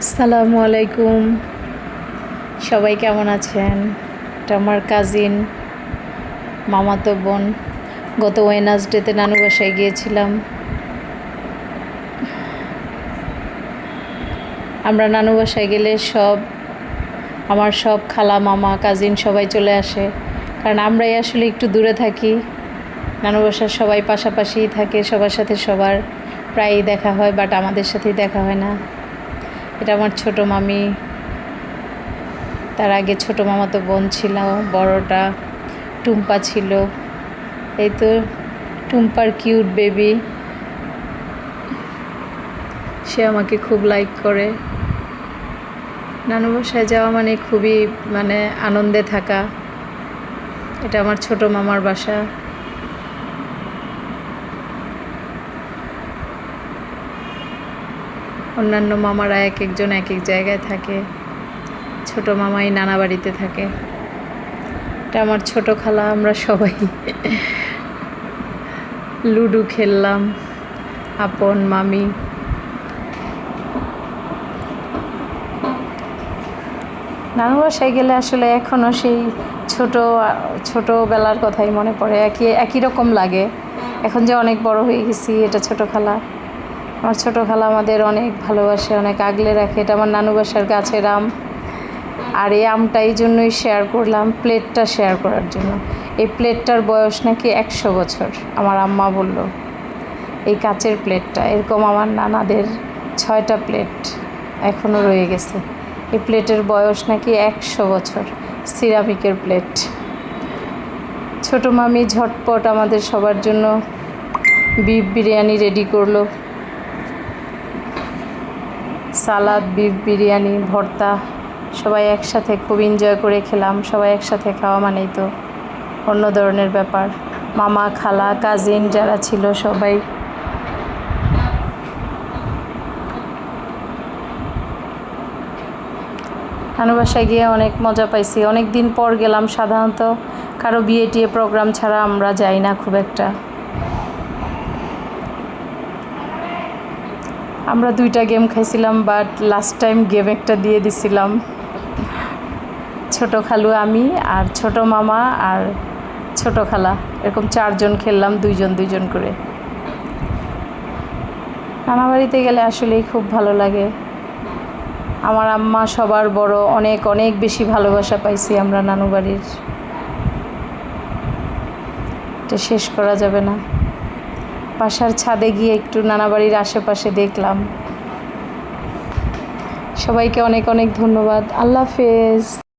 আসসালামু আলাইকুম। সবাই কেমন আছেন? এটা আমার কাজিন, মামাতো বোন। গত ওয়েডনেসডেতে নানু বাসায় গিয়েছিলাম। আমরা নানু বাসায় গেলে আমার সব খালা, মামা, কাজিন সবাই চলে আসে। কারণ আমরাই আসলে একটু দূরে থাকি। নানু বাসার সবাই পাশাপাশিই থাকে, সবার সাথে সবার প্রায়ই দেখা হয়, বাট আমাদের সাথেই দেখা হয় না। এটা আমার ছোটো মামি। তার আগে ছোটো মামাতো বোন ছিল, বড়টা টুম্পা ছিল। এই তো টুম্পার কিউট বেবি। সে আমাকে খুব লাইক করে। নানু বাসায় যাওয়া মানে খুবই আনন্দে থাকা। এটা আমার ছোটো মামার বাসা। অন্যান্য মামারা এক একজন এক এক জায়গায় থাকে, ছোটো মামাই নানা বাড়িতে থাকে। এটা আমার ছোটো খালা। আমরা সবাই লুডো খেললাম, আপন মামি। নানু বাসায় গেলে আসলে এখনও সেই ছোটোবেলার কথাই মনে পড়ে। একই রকম লাগে। এখন যে অনেক বড় হয়ে গেছি। এটা ছোটো খালা। আমার ছোটো খালা আমাদের অনেক ভালোবাসে, অনেক আগলে রাখে। এটা আমার নানু বাসার গাছের আম। আর এই আমটা এই জন্যই শেয়ার করলাম, প্লেটটা শেয়ার করার জন্য। এই প্লেটটার বয়স নাকি 100 বছর। আমার আম্মা বলল এই কাচের প্লেটটা, এরকম আমার নানাদের 6টা প্লেট এখনও রয়ে গেছে। এই প্লেটের বয়স নাকি 100 বছর। সিরামিকের প্লেট। ছোটো মামি ঝটপট আমাদের সবার জন্য বিফ বিরিয়ানি রেডি করলো। সালাদ, বিফ বিরিয়ানি, ভর্তা, সবাই একসাথে খুব এনজয় করে খেলাম। সবাই একসাথে খাওয়া মানেই তো অন্য ধরনের ব্যাপার। মামা, খালা, কাজিন যারা ছিল সবাই। নানু বাসায় গিয়ে অনেক মজা পাইছি। অনেক দিন পর গেলাম। সাধারণত কারো বিয়ে টিয়ে প্রোগ্রাম ছাড়া আমরা যাই না খুব একটা। আমরা 2টা গেম খাইছিলাম, বাট লাস্ট টাইম গেম একটা দিয়ে দিছিলাম। ছোটো খালু, আমি আর ছোটো মামা আর ছোটো খালা, এরকম 4 জন খেললাম, 2জন 2জন করে। নানা বাড়িতে গেলে আসলেই খুব ভালো লাগে। আমার আম্মা সবার বড়, অনেক অনেক বেশি ভালোবাসা পাইছি আমরা নানু বাড়ির। এটা শেষ করা যাবে না। বাসার ছাদে গিয়ে একটু নানা বাড়ির আশেপাশে দেখলাম। সবাইকে অনেক অনেক ধন্যবাদ। আল্লাহ হাফেজ।